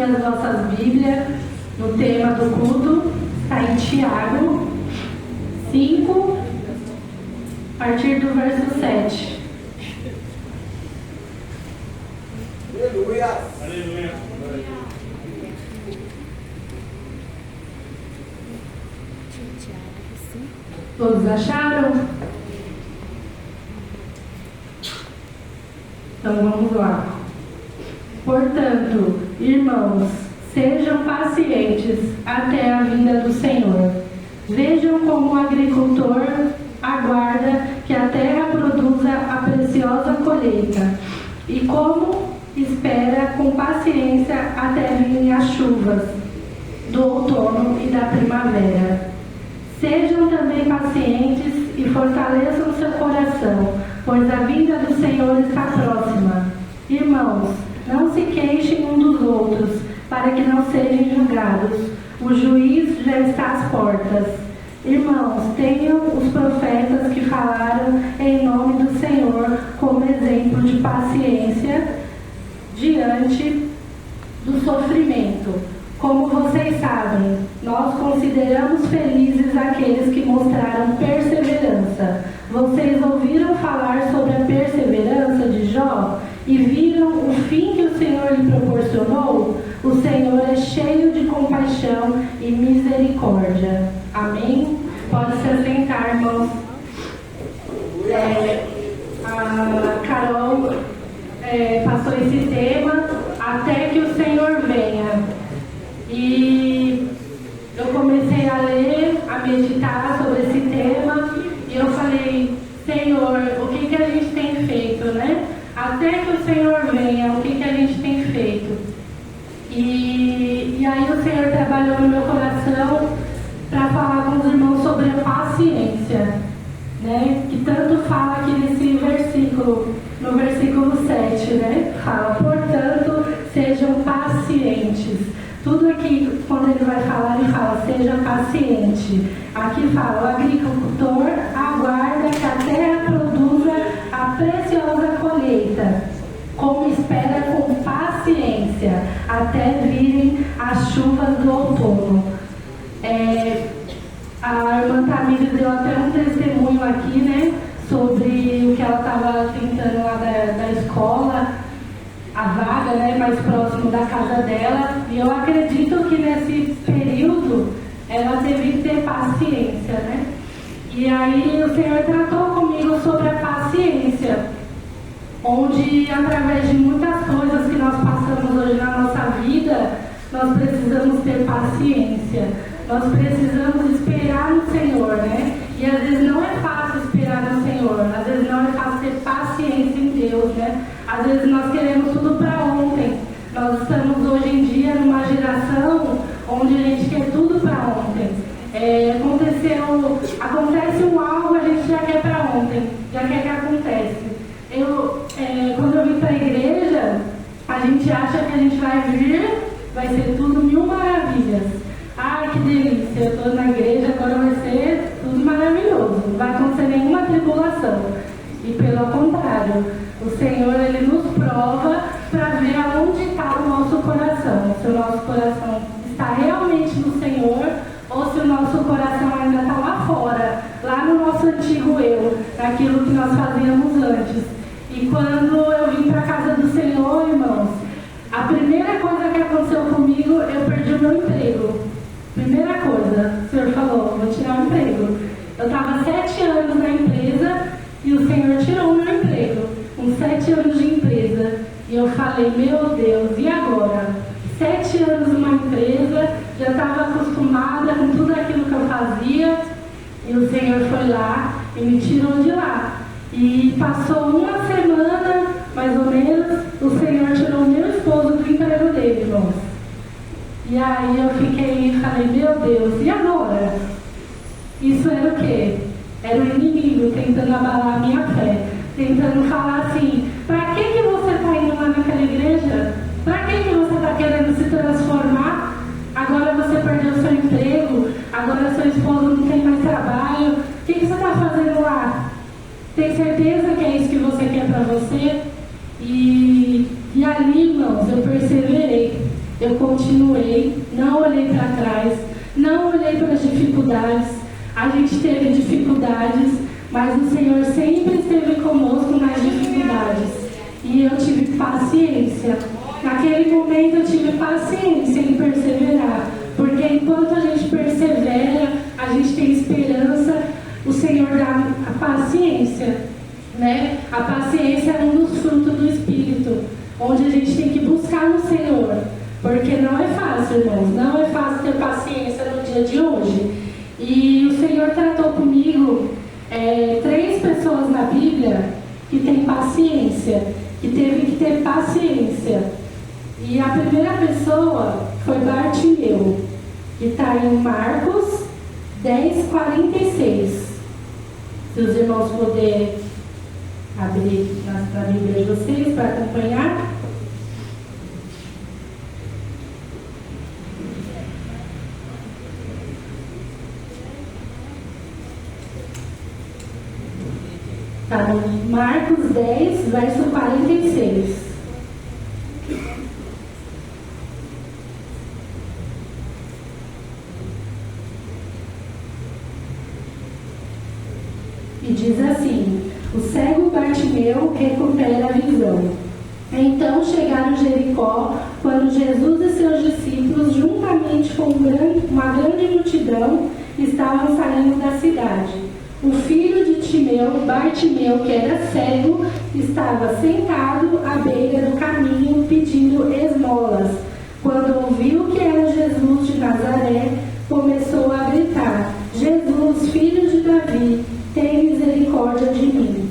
abrir as nossas Bíblias no tema do culto, está em Tiago 5, a partir do verso 7. Aleluia! Aleluia! Todos acharam? Então vamos lá. Portanto, irmãos, sejam pacientes até a vinda do Senhor. Vejam como o agricultor aguarda que a terra produza a preciosa colheita e como espera com paciência até virem as chuvas do outono e da primavera. Sejam também pacientes e fortaleçam seu coração, pois a vinda do Senhor está próxima. Irmãos, não se queixem uns dos outros, para que não sejam julgados. O juiz já está às portas. Irmãos, tenham os profetas que falaram em nome do Senhor como exemplo de paciência diante do sofrimento. Como vocês sabem, nós consideramos felizes aqueles que mostraram perseverança. Vocês ouviram falar sobre a perseverança de Jó e viram o fim que o Senhor lhe proporcionou? O Senhor é cheio de compaixão e misericórdia. Amém? Pode se assentar, irmãos. A Carol passou esse tema, até que o Senhor venha. E eu comecei a ler, a meditar sobre esse tema, e eu falei, Senhor, o que a gente tem feito, né? Até que o Senhor venha, o que a gente tem feito? E aí o Senhor trabalhou no meu coração para falar com os irmãos sobre a paciência, né? Que tanto fala aqui nesse versículo, no versículo 7, né? Fala, portanto, sejam pacientes. Tudo aqui, quando ele vai falar, ele fala, seja paciente. Aqui fala, o agricultor aguarda que a terra produza a preciosa colheita, como espera com paciência, até virem as chuvas do outono. A irmã Tamires deu até um testemunho aqui, né, sobre o que ela estava tentando lá da escola, a vaga, né, mais próximo da casa dela, e eu acredito que nesse período ela teve que ter paciência, né? E aí o Senhor tratou comigo sobre a paciência, onde através de muitas coisas que nós passamos hoje na nossa vida, nós precisamos ter paciência, nós precisamos esperar no Senhor, né? E às vezes não é fácil esperar no Senhor, às vezes não é fácil ter paciência em Deus, né? Às vezes nós queremos tudo para ontem. Nós estamos hoje em dia numa geração onde a gente quer tudo para ontem. Acontece algo, a gente já quer para ontem, já quer que acontece. Quando eu vim para a igreja, a gente acha que a gente vai vir, vai ser tudo mil maravilhas. Ai, que delícia, eu estou na igreja, agora vai ser tudo maravilhoso, não vai acontecer nenhuma tribulação. E pelo contrário, o Senhor, Ele nos prova para ver aonde está o nosso coração. Se o nosso coração está realmente no Senhor ou se o nosso coração ainda está lá fora, lá no nosso antigo eu, naquilo que nós fazíamos antes. E quando eu vim para a casa do Senhor, irmãos, a primeira coisa que aconteceu comigo, eu perdi o meu emprego. Primeira coisa, o Senhor falou, vou tirar o emprego. Eu estava 7 anos na empresa e o Senhor tirou o meu emprego, com 7 anos de empresa. E eu falei, meu Deus, e agora? 7 anos numa empresa, já estava acostumada com tudo aquilo que eu fazia, e o Senhor foi lá e me tirou de lá. E passou uma semana, mais ou menos, o Senhor tirou o meu esposo do emprego dele, irmãos. E aí eu falei, meu Deus, e agora? Isso era o quê? Era o inimigo tentando abalar a minha fé, tentando falar assim, para que você está indo lá naquela igreja? Para que você está querendo se transformar? Agora você perdeu seu emprego, agora seu esposo não tem mais trabalho, o que você está fazendo lá? Tem certeza que é isso que você quer para você? E ali, irmãos, eu perseverei. eu continuei, não olhei para trás, não olhei para as dificuldades. A gente teve dificuldades, mas o Senhor sempre esteve conosco nas dificuldades. E eu tive paciência. Naquele momento eu tive paciência em perseverar, porque enquanto a gente persevera, a gente tem esperança, o Senhor dá a paciência, né? A paciência é um dos frutos do Espírito, onde a gente tem que buscar no Senhor, porque não é fácil, irmãos, não é fácil ter paciência no dia de hoje. E o Senhor tratou comigo 3 pessoas na Bíblia que têm paciência, que teve que ter paciência. E a primeira pessoa foi Bartimeu, que está em Marcos 10:46. Se os irmãos puderem abrir na Bíblia de vocês para acompanhar. Está no Marcos 10, verso 46. E diz assim: o cego Bartimeu recupera a visão. Então chegaram a Jericó, quando Jesus e seus discípulos, juntamente com uma grande multidão, estavam saindo da cidade. O filho de Timeu, Bartimeu, que era cego, estava sentado à beira do caminho pedindo esmolas. Quando ouviu que era Jesus de Nazaré, começou a gritar: Jesus, filho de Davi, tem misericórdia de mim.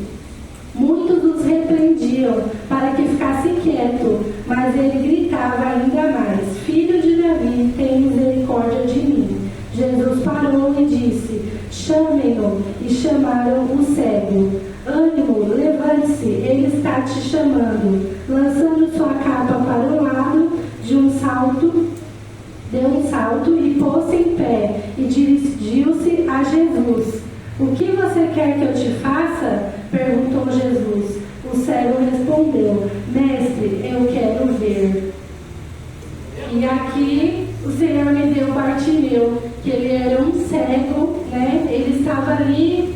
Muitos os repreendiam para que ficasse quieto, mas ele gritava ainda mais: Filho de Davi, tem misericórdia de mim. Jesus parou e disse: Chamem-no. E chamaram o cego. Ânimo, levante-se, ele está te chamando. Lançando sua capa para um lado, deu um salto e pôs-se em pé e dirigiu-se a Jesus. O que você quer que eu te faça? Perguntou Jesus. O cego respondeu: Mestre, eu quero ver. E aqui o Senhor me deu Bartimeu, que ele era um cego, né? Ele estava ali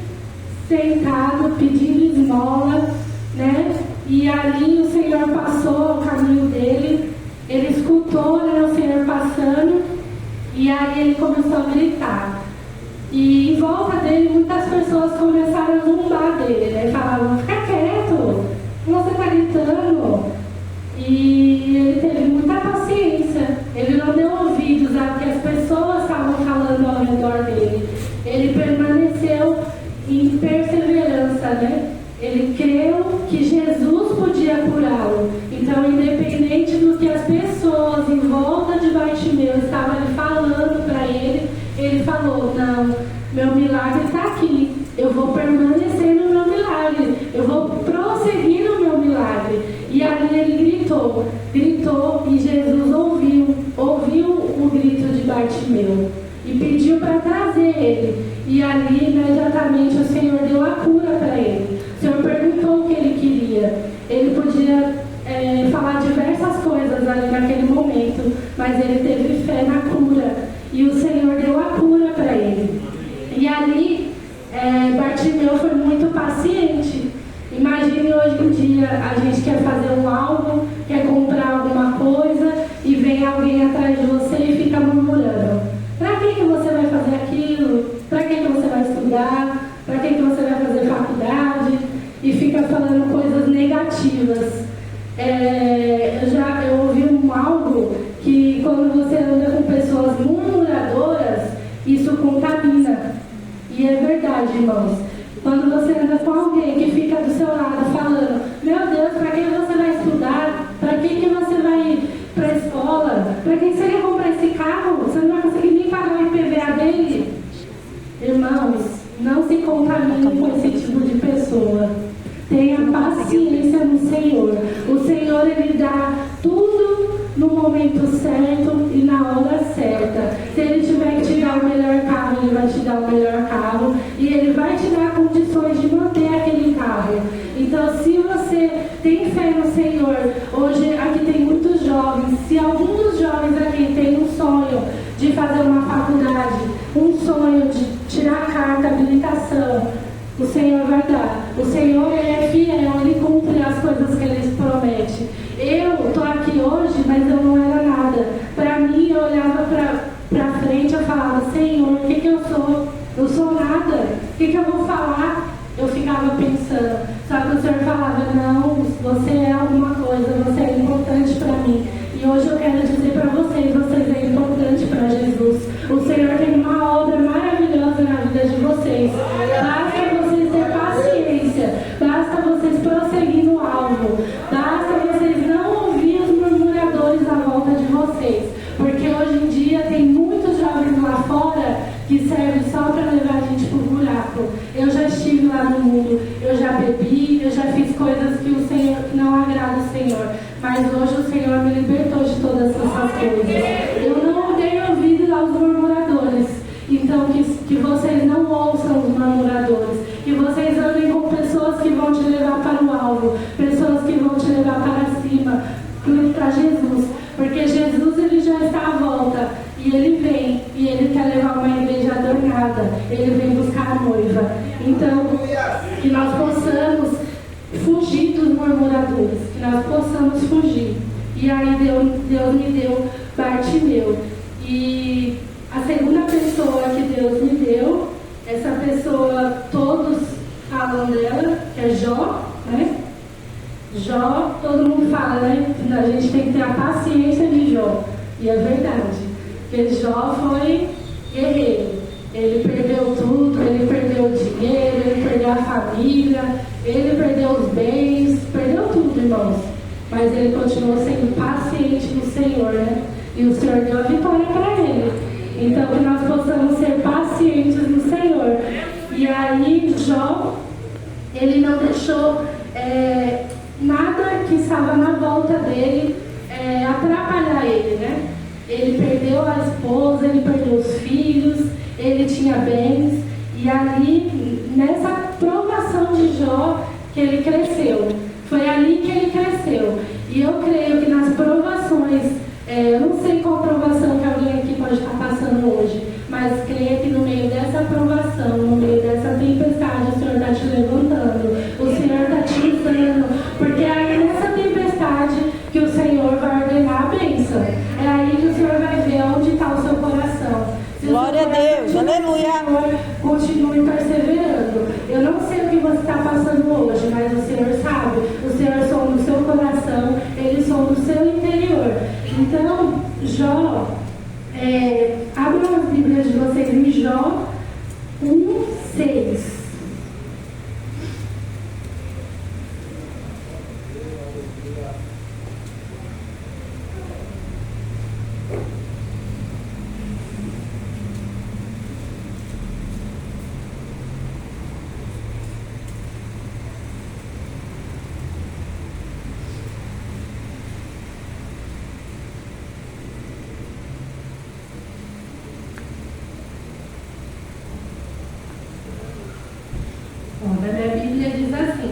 sentado pedindo esmola, né? E ali o Senhor passou o caminho dele, ele escutou, né, o Senhor passando, e aí ele começou a gritar. E em volta dele muitas pessoas começaram a zombar dele, né? Falavam: fica quieto, você está gritando. E ele teve muita paciência, ele não deu ouvidos ao que as pessoas estavam falando ao redor dele. Ele permaneceu em perseverança, né? Ele creu que Jesus podia curá-lo. Então, independente do que as pessoas em volta de Bartimeu estavam falando para ele, ele falou: não, meu milagre está aqui, eu vou permanecer no meu milagre, eu vou prosseguir no meu milagre. E ali ele gritou, e Jesus ouviu o grito de Bartimeu e pediu para trazer ele. E ali imediatamente o Senhor deu a cura para ele. O Senhor perguntou o que ele queria. Ele podia falar diversas coisas ali naquele momento, mas ele teve fé na cura e o Senhor deu a cura para ele. E ali Bartimeu foi muito paciente. Imagine hoje em dia, a gente quer fazer algo, quer comprar alguma coisa e vem alguém atrás de você e fica murmurando: para que você vai fazer aquilo? Para que você vai estudar? Para que você vai fazer faculdade? E fica falando coisas negativas. Eu ouvi algo que quando você anda com pessoas murmuradoras, isso contamina. E é verdade, irmãos. Quando você anda com alguém que fica do seu lado falando: meu Deus, para que você vai estudar? Para que você vai para a escola? Para que você quer comprar esse carro? Você não vai conseguir nem pagar o IPVA dele? Irmãos, não se contamine com esse tipo de pessoa. Tenha paciência no Senhor. O Senhor, Ele dá tudo no momento certo e na hora certa. Se Ele tiver que te dar o melhor carro, Ele vai te dar o melhor carro. E Ele vai te dar condições de manter aquele carro. Então, se você tem fé no Senhor, hoje aqui tem muitos jovens. Se algum dos jovens Eu estou aqui hoje, mas eu não era nada. Para mim, eu olhava para frente, eu falava, Senhor, o que eu sou? Eu sou nada. O que eu vou falar? Eu ficava pensando. Só que o Senhor falava, não, você é alguma coisa, você é importante para mim. E hoje eu quero dizer para vocês é importante para Jesus. O Senhor tem uma obra maravilhosa na vida de vocês. Basta vocês ter paciência, basta vocês prosseguir no alvo, basta vocês não ouvir os murmuradores à volta de vocês. Porque hoje em dia tem muitos jovens lá fora que servem só para levar a gente para o buraco. Eu já estive lá no mundo, eu já bebi, eu já fiz coisas que o Senhor não agrada o Senhor. Mas hoje o Senhor me libertou de todas essas coisas. Eu não dei ouvido aos murmuradores. Então que vocês não ouçam os murmuradores. Que vocês andem com pessoas que vão te levar para o alvo. Pessoas que vão te levar para cima, para Jesus. Porque Jesus ele já está à volta. E ele vem. E ele quer levar uma igreja adornada. Ele vem buscar a noiva. Então, que nós possamos fugir dos murmuradores, que nós possamos fugir. E aí Deus me deu Bartimeu. E a segunda pessoa que Deus me deu, essa pessoa, todos falam dela, que é Jó, né? Jó, todo mundo fala, né? A gente tem que ter a paciência de Jó. E é verdade, porque Jó foi guerreiro. Ele perdeu tudo, ele perdeu o dinheiro, ele perdeu a família, ele perdeu os bens, perdeu tudo, irmãos. Mas ele continuou sendo paciente no Senhor, né? E o Senhor deu a vitória para ele. Então, que nós possamos ser pacientes no Senhor. E aí, Jó, ele não deixou nada que estava na volta dele atrapalhar ele, né? Ele perdeu a esposa, ele perdeu os filhos, ele tinha bens. E ali, nessa provação de Jó, que ele cresceu. Foi ali que ele cresceu. E eu creio que nas provações, eu não sei qual provação que alguém aqui pode estar passando hoje, mas creio que no meio dessa provação, no meio dessa tempestade, o Senhor está te levantando, o Senhor está te usando, porque é aí nessa tempestade que o Senhor vai ordenar a bênção. É aí que o Senhor vai ver onde está o seu coração. Glória a Deus, aleluia. Senhor, continue perseverando. Eu não sei o que você está passando hoje, mas o Senhor sabe. O Senhor sonda o seu coração, Ele sonda o seu interior. Então, Jó, abram as Bíblias de vocês em Jó 1:6. Na minha Bíblia diz assim: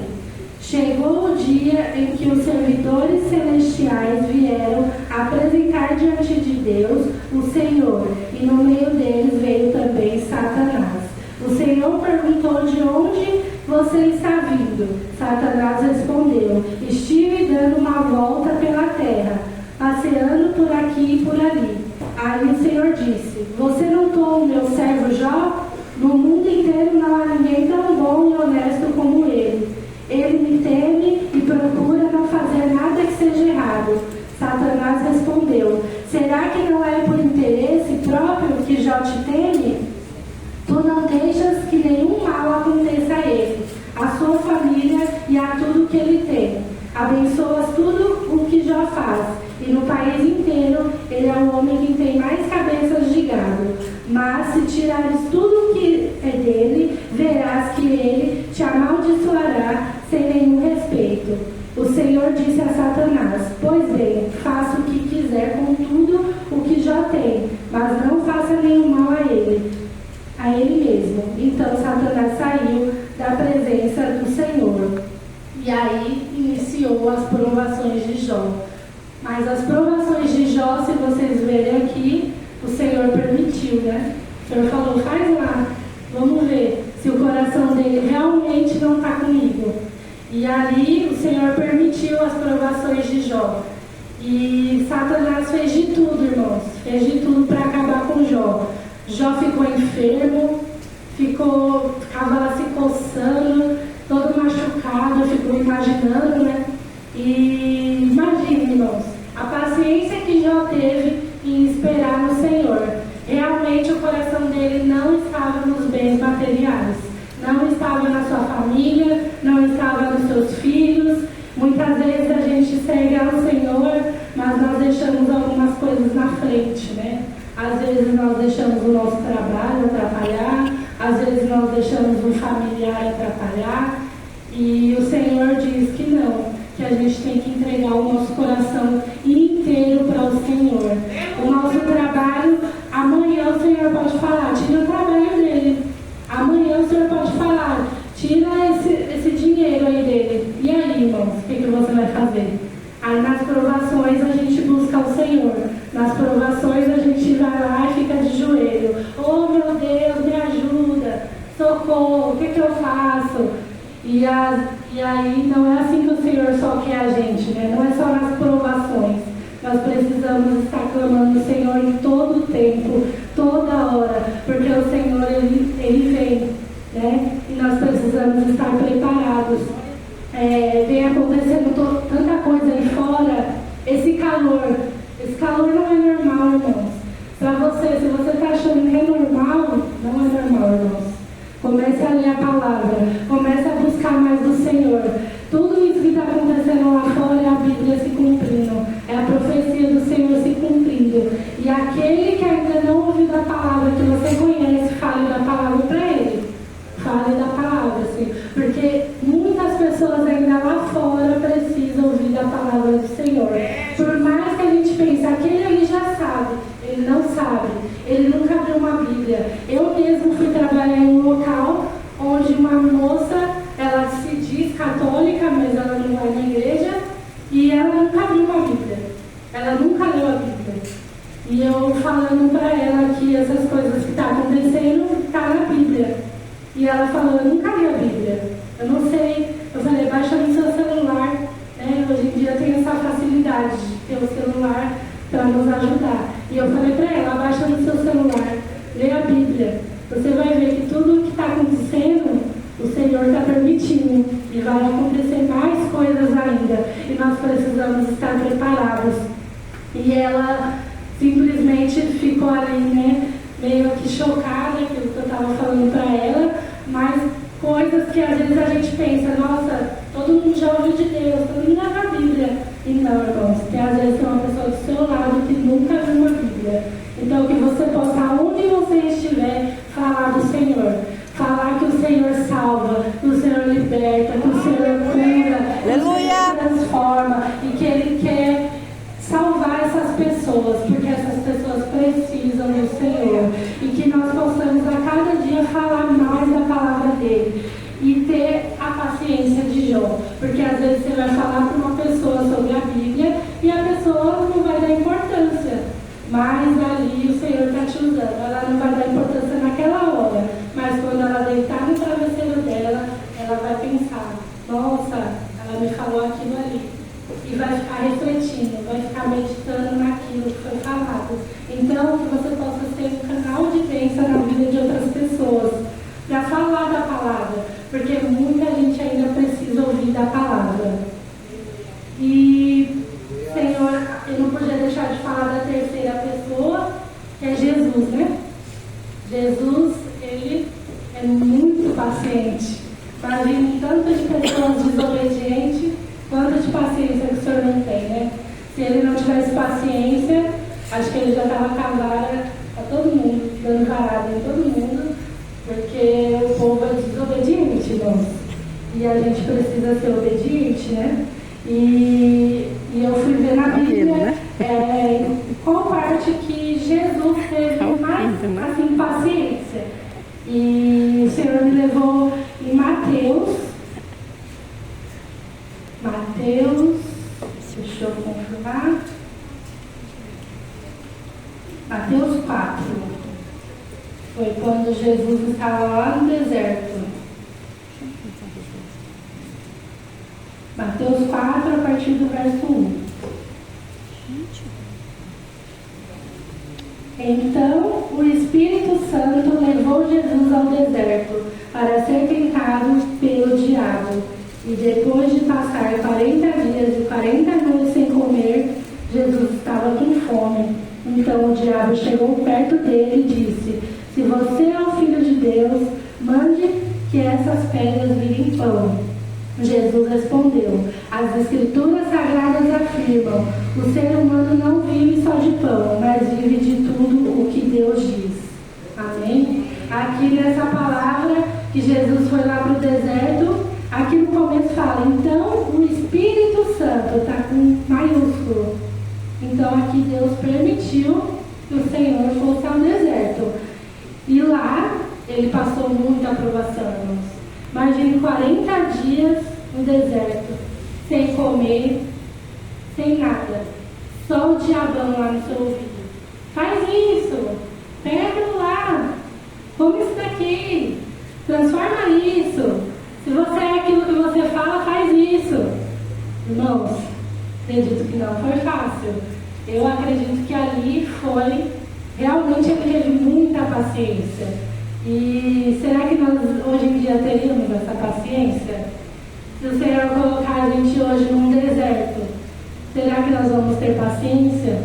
chegou o dia em que os servidores celestiais vieram apresentar diante de Deus o Senhor, e no meio deles veio também Satanás. O Senhor perguntou: de onde você está vindo? Satanás respondeu: estive dando uma volta pela terra, passeando por aqui e por ali. Aí o Senhor disse: você não notou o meu servo Jó? No mundo inteiro não há ninguém tão bom e honesto como ele. Ele me teme e procura não fazer nada que seja errado. Satanás respondeu: será que não é por interesse próprio que Jó te teme? Tu não deixas que nenhum mal aconteça a ele, a sua família e a tudo que ele tem. Abençoas tudo o que Jó faz, e no país inteiro ele é o homem que tem mais cabeças de gado. Mas se tirares tudo o que é dele, verás que ele te amaldiçoará sem nenhum respeito. O Senhor disse a Satanás: pois bem, faça o que quiser com tudo o que Jó tem, mas não faça nenhum mal a ele mesmo. Então Satanás saiu da presença do Senhor. E aí iniciou as provações de Jó. Mas as provações de Jó, se vocês verem aqui, o Senhor permitiu, né? O Senhor falou: faz lá, vamos ver se o coração dele realmente não está comigo. E ali o Senhor permitiu as provações de Jó. E Satanás fez de tudo, irmãos. Fez de tudo para acabar com Jó. Jó ficou enfermo, ficava lá se coçando, todo machucado, ficou imaginando, né? E imagine, irmãos, a paciência que Jó teve em esperar no Senhor. Realmente o coração dele não estava nos bens materiais, não estava na sua família, não estava nos seus filhos. Muitas vezes a gente segue ao Senhor, mas nós deixamos algumas coisas na frente, né? Às vezes nós deixamos o nosso trabalho atrapalhar, às vezes nós deixamos um familiar atrapalhar, e o Senhor diz que não, que a gente tem que entregar o nosso coração inteiro para o Senhor. O nosso trabalho, amanhã o Senhor pode falar, tira o trabalho dele. Amanhã o Senhor pode falar, tira esse dinheiro aí dele. E aí, irmãos, o que você vai fazer? Aí nas provações a gente busca o Senhor. Nas provações a gente vai lá e fica de joelho. Oh meu Deus, me ajuda, socorro, o que eu faço? E aí não é assim que o Senhor só quer a gente, né? Não é só nas provações. Nós precisamos estar clamando o Senhor em todo o tempo, toda hora, porque o Senhor, Ele vem, né? E nós precisamos estar preparados. Vem acontecendo tanta coisa aí fora, esse calor não é normal, irmãos. Para você, se você está achando que é normal, não é normal, irmãos. Comece a ler a palavra, comece a buscar mais do Senhor. Tudo isso que está acontecendo lá fora é a Bíblia se cumprindo, é a profecia do Senhor se cumprindo. E aquele que ainda não ouviu da palavra, que você conhece, fale da palavra para ele. Fale da palavra, assim, porque muitas pessoas ainda lá fora precisam ouvir da palavra do Senhor. Por mais que a gente pense, aquele ali já sabe, ele não sabe, ele nunca abriu uma Bíblia. Eu mesmo fui trabalhar em um local onde uma moça, ela se diz católica, mas ela não vai na igreja, e ela nunca abriu uma Bíblia. Ela nunca leu a Bíblia. E eu falando para ela que essas coisas que estão acontecendo, está na Bíblia. E ela falou, eu nunca li a Bíblia, eu não sei. Eu falei, baixa no seu celular, né? Hoje em dia tem essa facilidade de ter o celular para nos ajudar. E eu falei para ela, baixa no seu celular, lê a Bíblia. Você vai ver que tudo o que está acontecendo, o Senhor está permitindo. E vai acontecer mais coisas ainda. E nós precisamos estar preparados. E ela simplesmente ficou ali, né? Meio que chocada, aquilo que eu estava falando para ela, mas coisas que às vezes a gente pensa, nossa, todo mundo já ouviu de Deus, todo mundo leva a Bíblia. E não, irmãos, porque às vezes tem uma pessoa do seu lado que nunca viu uma Bíblia. Então que você possa, onde você estiver, falar do Senhor. Falar que o Senhor salva, que o Senhor liberta, que o Senhor cura, que o Senhor transforma e que Ele quer salvar essas pessoas, porque essas pessoas precisam do Senhor. E que nós possamos a cada dia falar mais da palavra dele e ter a paciência de Jó, porque às vezes você vai falar para uma pessoa sobre a Bíblia e a pessoa não vai dar importância, mas ali o Senhor está te usando. Ela não vai dar importância naquela hora, mas quando ela deitar no travesseiro dela, ela vai pensar, nossa, ela me falou aquilo ali. E vai ficar refletindo, vai ficar meditando naquilo que foi falado. Então, que você possa ser um canal de bênção na vida de outras pessoas, para falar da palavra, porque muita gente ainda precisa ouvir da palavra. E, Senhor, eu não podia deixar de falar da terceira pessoa, que é Jesus, né? Jesus, ele é muito paciente. Imagine tanto de pessoas desobedientes, quanto de paciência que o Senhor não tem, né? Se ele não tivesse paciência, acho que ele já estava cavada a todo mundo, dando varada em todo mundo, porque o povo é desobediente, irmãos. E a gente precisa ser obediente, né? E eu fui ver na Bíblia qual parte que Jesus teve mais assim, paciência. E o Senhor me levou em Mateus, deixa eu confirmar, Mateus 4, foi quando Jesus estava lá no deserto. Mateus 4, a partir do verso 1. Então o Espírito Santo levou Jesus ao deserto para ser tentado pelo diabo. E depois de passar 40 dias e 40 noites sem comer, Jesus estava com fome. Então o diabo chegou perto dele e disse: se você é o Filho de Deus, mande que essas pedras virem pão. Jesus respondeu: as Escrituras Sagradas afirmam: o ser humano não vive só de pão, mas vive de tudo o que Deus diz. Amém? Aqui nessa palavra que Jesus foi lá para o deserto, aqui no começo fala: então o Espírito Santo, está com maiúsculo. Então aqui Deus permitiu que o Senhor fosse ao deserto. E lá ele passou muita aprovação, irmãos. Imagine 40 dias no deserto, sem comer, sem nada. Só o diabão lá no seu ouvido. Faz isso, pega aquilo lá, come isso daqui, transforma isso. Se você é aquilo que você fala, faz isso. Irmãos, acredito que não foi fácil. Eu acredito que ali foi, realmente ele teve muita paciência. E será que nós hoje em dia teríamos essa paciência? Se o Senhor colocar a gente hoje num deserto, será que nós vamos ter paciência?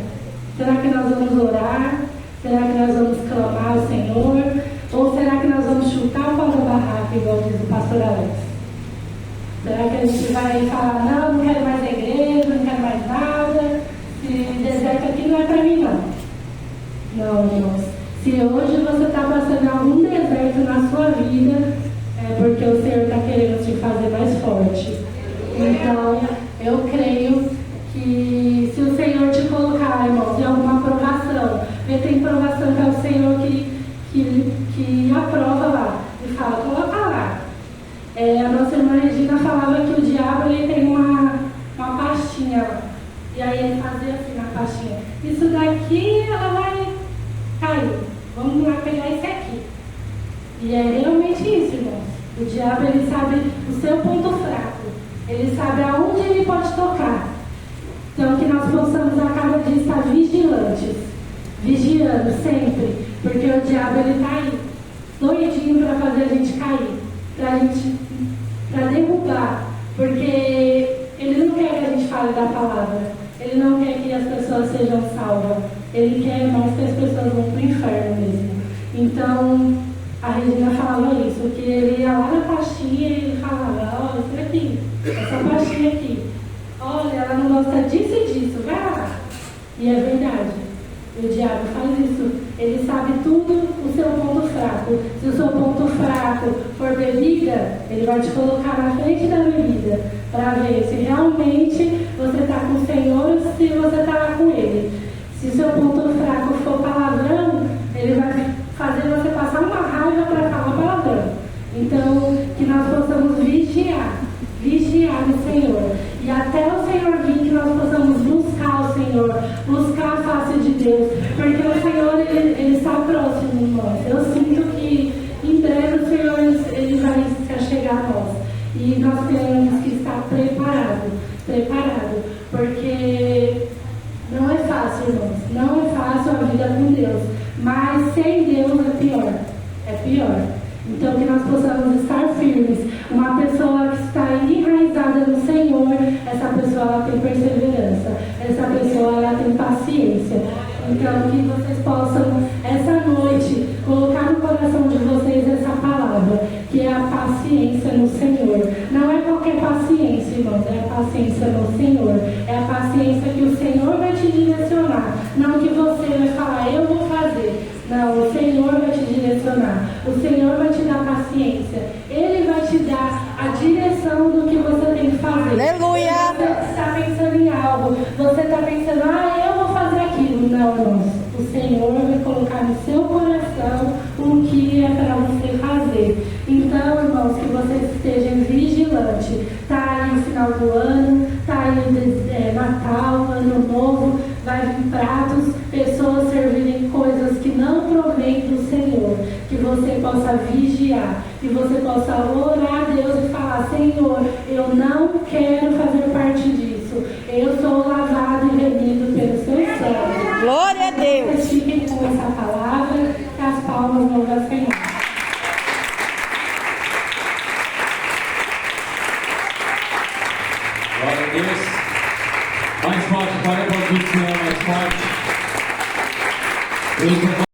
Será que nós vamos orar? Será que nós vamos clamar ao Senhor? Ou será que nós vamos chutar o pau da barraca, igual diz o pastor Alex? Será que a gente vai falar: não, não quero mais a igreja, não quero mais nada, esse deserto aqui não é para mim não? Não, irmãos. Se hoje você está passando algum deserto na sua vida, é porque o Senhor está querendo te fazer mais forte. Então, eu creio que se o Senhor te colocar, irmãos, em alguma provação, porque tem provação que é o Senhor que aprova lá e fala: coloca lá. A nossa irmã Regina falava que o diabo ele tem uma pastinha lá. E aí ele fazia assim na pastinha: isso daqui ela vai cair, vamos lá pegar esse aqui. E é realmente isso, irmãos. O diabo ele sabe o seu ponto fraco, ele sabe aonde ele pode tocar. Então que nós possamos a cada dia estar vigilantes, vigiando sempre, porque o diabo ele está aí, doidinho para fazer a gente cair, para derrubar, porque ele não quer que a gente fale da palavra, ele não quer que as pessoas sejam salvas, ele quer mais que as pessoas vão para o inferno mesmo. Então a Regina falava isso, que ele ia lá na pastinha e ele falava: olha, isso aqui, essa pastinha aqui, olha, ela não gosta disso e disso, vai lá. E é verdade, o diabo faz isso, ele sabe tudo o seu ponto fraco. Se o seu ponto fraco for bebida, ele vai te colocar na frente da bebida, para ver se realmente você está com o Senhor ou se você está lá com ele. Se o seu ponto fraco for palavrão, ele vai fazer você passar uma raiva para falar palavrão. Então, que nós possamos vigiar no Senhor. E até o Senhor vir, que nós possamos buscar o Senhor, buscar a face de Deus. Porque o Senhor, ele está próximo de nós. Eu sinto que em breve o Senhor ele vai se chegar a nós. E nós temos que estar preparados. Porque não é fácil, irmãos. Não é fácil a vida com Deus. Mas sem Deus é pior. Então que nós possamos estar firmes. Uma pessoa que está enraizada no Senhor, essa pessoa ela tem perseverança, essa pessoa ela tem paciência. Então que vocês possam essa noite colocar no coração de vocês essa palavra, que é a paciência no Senhor. Não é qualquer paciência, irmãos, é a paciência no Senhor. É a paciência que o Senhor vai te direcionar, não que você vai falar: eu vou fazer. Não, o Senhor vai te direcionar. O Senhor vai te dar paciência. Ele vai te dar a direção do que você tem que fazer. Aleluia! Você está pensando em algo. Você está pensando: eu vou fazer aquilo. Não, irmãos. O Senhor vai colocar no seu coração o que é para você fazer. Então, irmãos, que vocês estejam vigilantes. Está aí o final do ano, está aí Natal, Ano Novo, vai vir pratos, pessoas servirem coisas que não provém do Senhor. Que você possa vigiar, que você possa orar a Deus e falar: falar, Senhor, eu não quero fazer parte disso. Eu sou lavado e remido pelo seu sangue. Glória a Deus. Vocês fiquem com essa palavra, que as palmas vão ao Senhor. Glória a Deus. Mais forte, para a produção, mais forte.